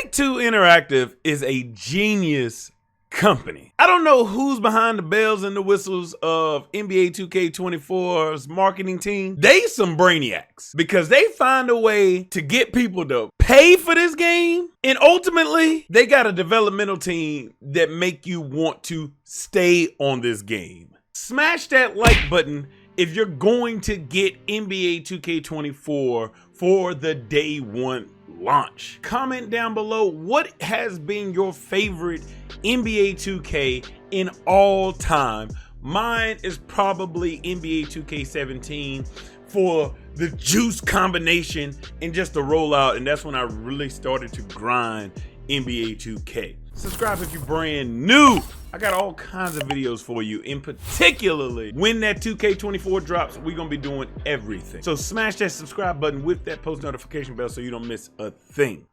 Take-Two Interactive is a genius company. I don't know who's behind the bells and the whistles of NBA 2K24's marketing team. They some brainiacs because they find a way to get people to pay for this game, and ultimately they got a developmental team that make you want to stay on this game. Smash that like button if you're going to get NBA 2K24 for the day one launch. Comment down below what has been your favorite NBA 2K in all time. Mine is probably NBA 2K17 for the juice combination and just the rollout, and that's when I really started to grind NBA 2K. Subscribe if you're brand new. I got all kinds of videos for you, and particularly when that 2K24 drops, we're gonna be doing everything. So smash that subscribe button with that post notification bell so you don't miss a thing.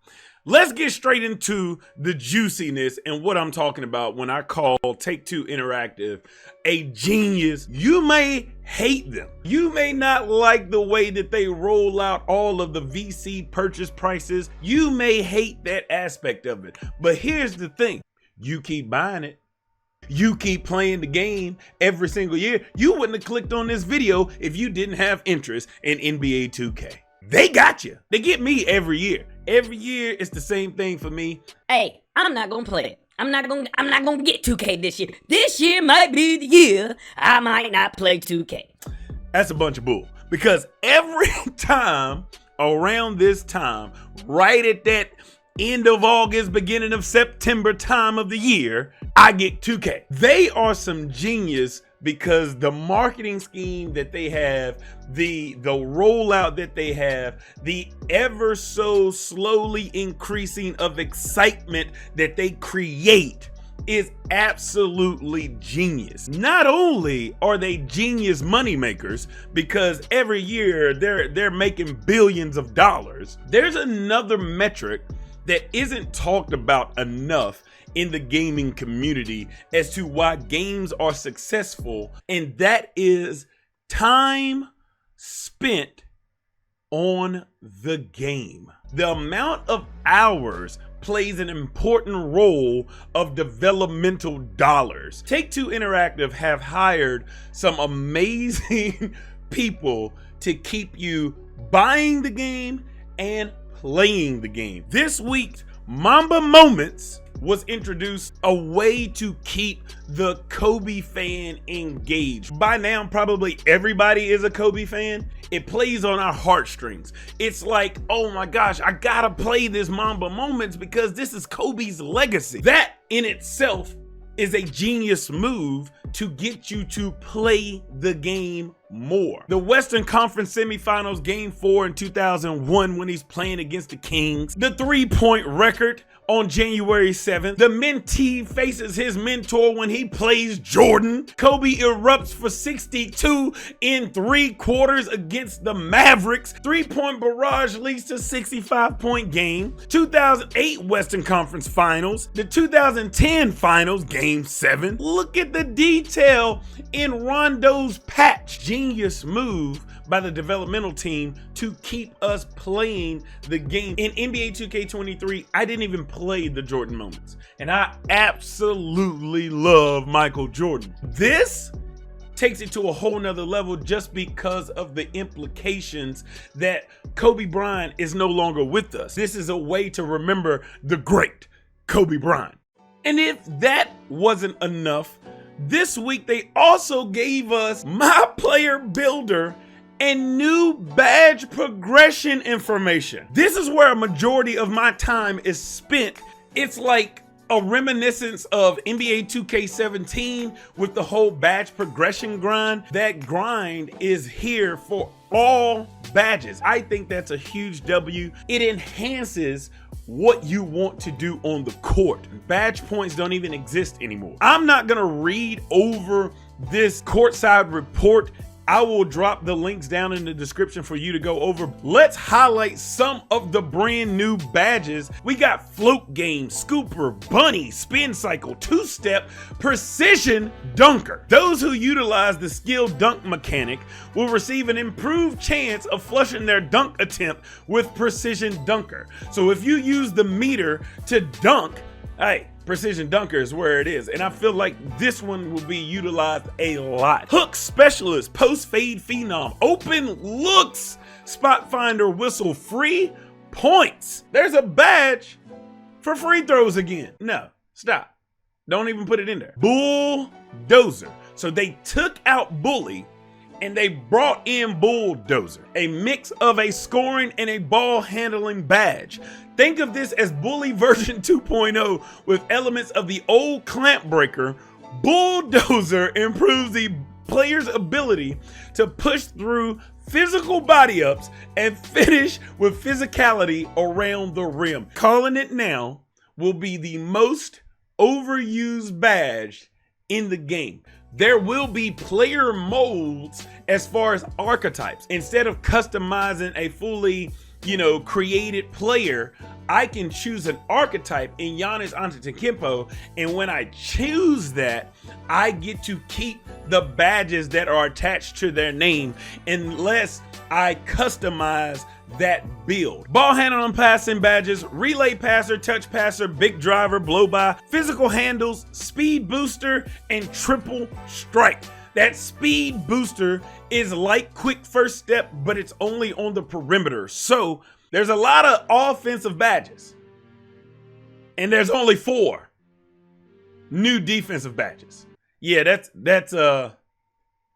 Let's get straight into the juiciness and what I'm talking about when I call Take-Two Interactive a genius. You may hate them. You may not like the way that they roll out all of the VC purchase prices. You may hate that aspect of it. But here's the thing. You keep buying it. You keep playing the game every single year. You wouldn't have clicked on this video if you didn't have interest in NBA 2K. They got you. They get me every year. Every year it's the same thing for me. Hey, I'm not gonna play it. I'm not gonna get 2K this year. This year might be the year I might not play 2K. That's a bunch of bull. Because every time around this time, right at that end of August, beginning of September time of the year, I get 2K. They are some genius because the marketing scheme that they have, the rollout that they have, the ever so slowly increasing of excitement that they create is absolutely genius. Not only are they genius money makers because every year they're making billions of dollars, there's another metric that isn't talked about enough in the gaming community as to why games are successful, and that is time spent on the game. The amount of hours plays an important role of developmental dollars. Take-Two Interactive have hired some amazing people to keep you buying the game and playing the game. This week's Mamba Moments was introduced, a way to keep the Kobe fan engaged. By now, probably everybody is a Kobe fan. It plays on our heartstrings. It's like, oh my gosh, I gotta play this Mamba Moments because this is Kobe's legacy. That in itself is a genius move to get you to play the game more. The Western Conference semifinals, game 4 in 2001 when he's playing against the Kings. The 3-point record on January 7th. The mentee faces his mentor when he plays Jordan. Kobe erupts for 62 in 3 quarters against the Mavericks. 3-point barrage leads to 65-point game. 2008 Western Conference Finals. The 2010 Finals, game 7. Look at the detail in Rondo's patch. Genius move by the developmental team to keep us playing the game. In NBA 2K23, I didn't even play the Jordan moments, and I absolutely love Michael Jordan. This takes it to a whole nother level just because of the implications that Kobe Bryant is no longer with us. This is a way to remember the great Kobe Bryant. And if that wasn't enough, this week they also gave us My Player Builder and new badge progression information. This is where a majority of my time is spent. It's like a reminiscence of NBA 2K17 with the whole badge progression grind. That grind is here for all badges. I think that's a huge W. It enhances what you want to do on the court. Badge points don't even exist anymore. I'm not gonna read over this courtside report I will drop the links down in the description for you to go over. Let's highlight some of the brand new badges. We got Float Game, Scooper, Bunny, Spin Cycle, Two-Step, Precision Dunker. Those who utilize the skill dunk mechanic will receive an improved chance of flushing their dunk attempt with Precision Dunker. So if you use the meter to dunk, hey, Precision Dunker is where it is, and I feel like this one will be utilized a lot. Hook Specialist, Post Fade Phenom, Open Looks, Spot Finder Whistle, free points. There's a badge for free throws again. No, stop. Don't even put it in there. Bulldozer. So they took out Bully and they brought in Bulldozer, a mix of a scoring and a ball handling badge. Think of this as Bully version 2.0 with elements of the old Clamp Breaker. Bulldozer improves the player's ability to push through physical body ups and finish with physicality around the rim. Calling it now will be the most overused badge in the game. There will be player molds as far as archetypes. Instead of customizing a fully, created player, I can choose an archetype in Giannis Antetokounmpo, and when I choose that, I get to keep the badges that are attached to their name unless I customize that build. Ball handling passing badges, relay passer, touch passer, big driver, blow by, physical handles, speed booster, and triple strike. That speed booster is like quick first step, but it's only on the perimeter. So there's a lot of offensive badges, and there's only 4 new defensive badges. Yeah, that's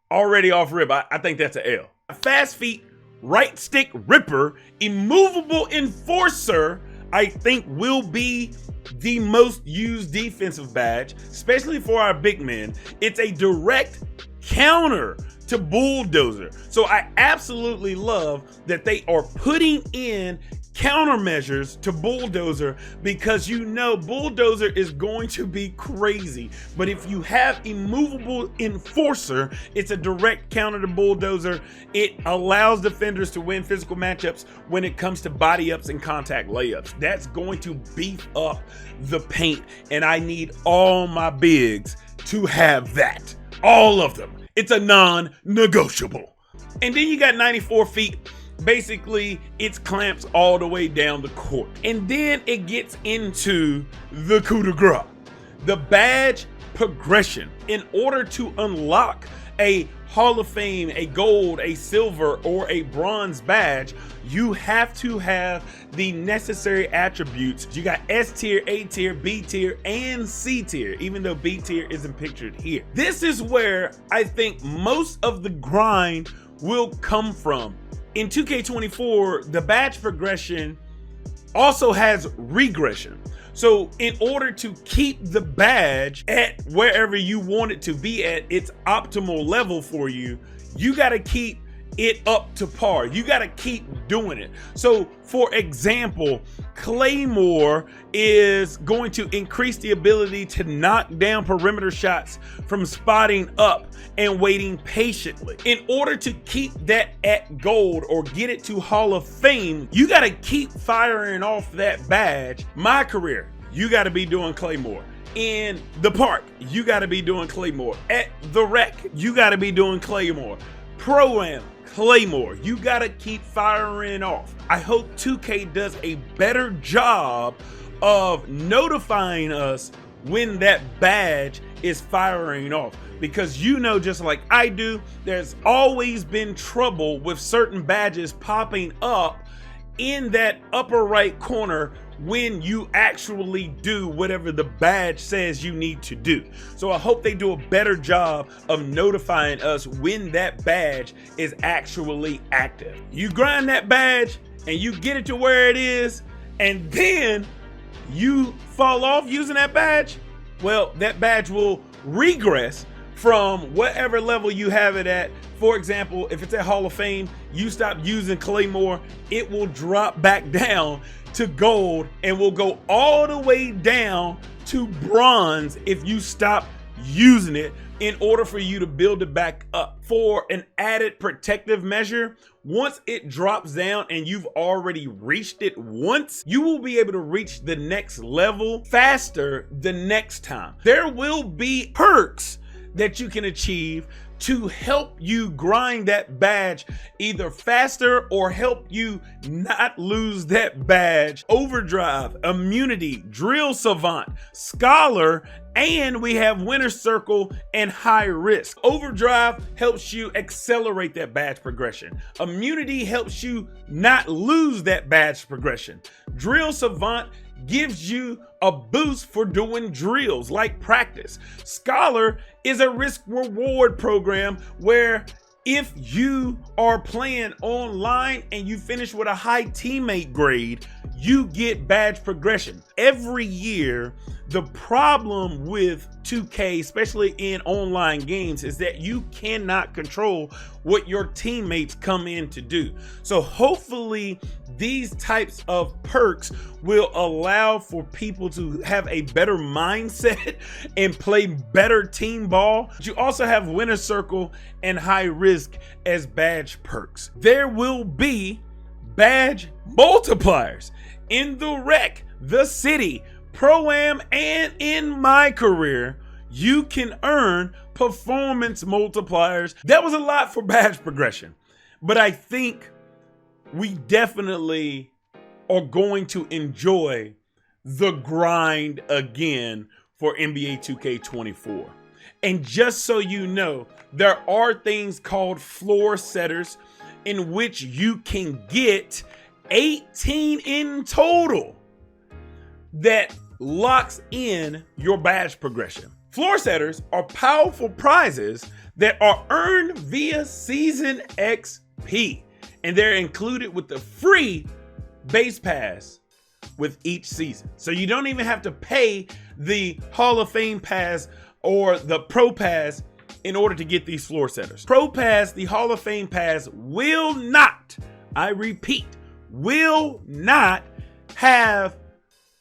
already off rip. I think that's an L. Fast feet, right stick ripper, immovable enforcer, I think will be the most used defensive badge, especially for our big men. It's a direct counter to Bulldozer. So I absolutely love that they are putting in countermeasures to Bulldozer, because Bulldozer is going to be crazy. But if you have immovable enforcer, it's a direct counter to Bulldozer. It allows defenders to win physical matchups when it comes to body ups and contact layups. That's going to beef up the paint, and I need all my bigs to have that. All of them. It's a non-negotiable. And then you got 94 feet. Basically, it's clamps all the way down the court. And then it gets into the coup de grace, the badge progression. In order to unlock a Hall of Fame, a gold, a silver, or a bronze badge, you have to have the necessary attributes. You got S tier, A tier, B tier, and C tier, even though B tier isn't pictured here. This is where I think most of the grind will come from. In 2K24, the badge progression also has regression. So in order to keep the badge at wherever you want it to be at its optimal level for you, you got to keep it up to par. You got to keep doing it. So for example, Claymore is going to increase the ability to knock down perimeter shots from spotting up and waiting patiently. In order to keep that at gold or get it to Hall of Fame, you got to keep firing off that badge. My career, you got to be doing Claymore. In the park, you got to be doing Claymore. At the rec, you got to be doing Claymore. Pro-Am, Claymore. You got to keep firing off. I hope 2K does a better job of notifying us when that badge is firing off, because just like I do, there's always been trouble with certain badges popping up in that upper right corner when you actually do whatever the badge says you need to do. So I hope they do a better job of notifying us when that badge is actually active. You grind that badge and you get it to where it is, and then you fall off using that badge, well, that badge will regress from whatever level you have it at. For example, if it's at Hall of Fame, you stop using Claymore, it will drop back down to gold and will go all the way down to bronze if you stop using it in order for you to build it back up. For an added protective measure, once it drops down and you've already reached it once, you will be able to reach the next level faster the next time. There will be perks that you can achieve to help you grind that badge either faster or help you not lose that badge. Overdrive, Immunity, Drill Savant, Scholar, and we have Winner Circle and High Risk. Overdrive helps you accelerate that badge progression. Immunity helps you not lose that badge progression. Drill Savant gives you a boost for doing drills like practice. Scholar is a risk reward program where if you are playing online and you finish with a high teammate grade, you get badge progression. Every year, the problem with 2K, especially in online games, is that you cannot control what your teammates come in to do. So hopefully these types of perks will allow for people to have a better mindset and play better team ball. You also have Winner Circle and High Risk as badge perks. There will be badge multipliers in the rec, the city, Pro-Am, and in my career. You can earn performance multipliers. That was a lot for badge progression, but I think we definitely are going to enjoy the grind again for NBA 2K24. And just so you know, there are things called floor setters in which you can get 18 in total that locks in your badge progression. Floor setters are powerful prizes that are earned via Season XP, and they're included with the free base pass with each season. So you don't even have to pay the Hall of Fame pass or the Pro Pass in order to get these floor setters. Pro Pass, the Hall of Fame pass, will not, I repeat, will not have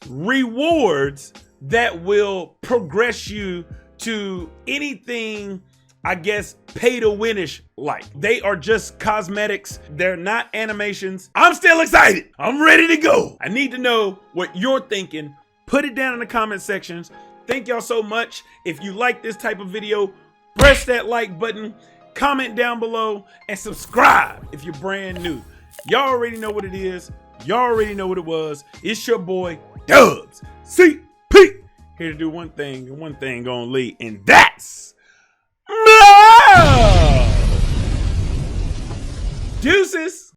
rewards that will progress you to anything, I guess, pay to winish like. They are just cosmetics. They're not animations. I'm still excited. I'm ready to go. I need to know what you're thinking. Put it down in the comment sections. Thank y'all so much. If you like this type of video, press that like button, comment down below, and subscribe if you're brand new. Y'all already know what it is. Y'all already know what it was. It's your boy, Dubs CP. Here to do one thing, and one thing only, and that's deuces.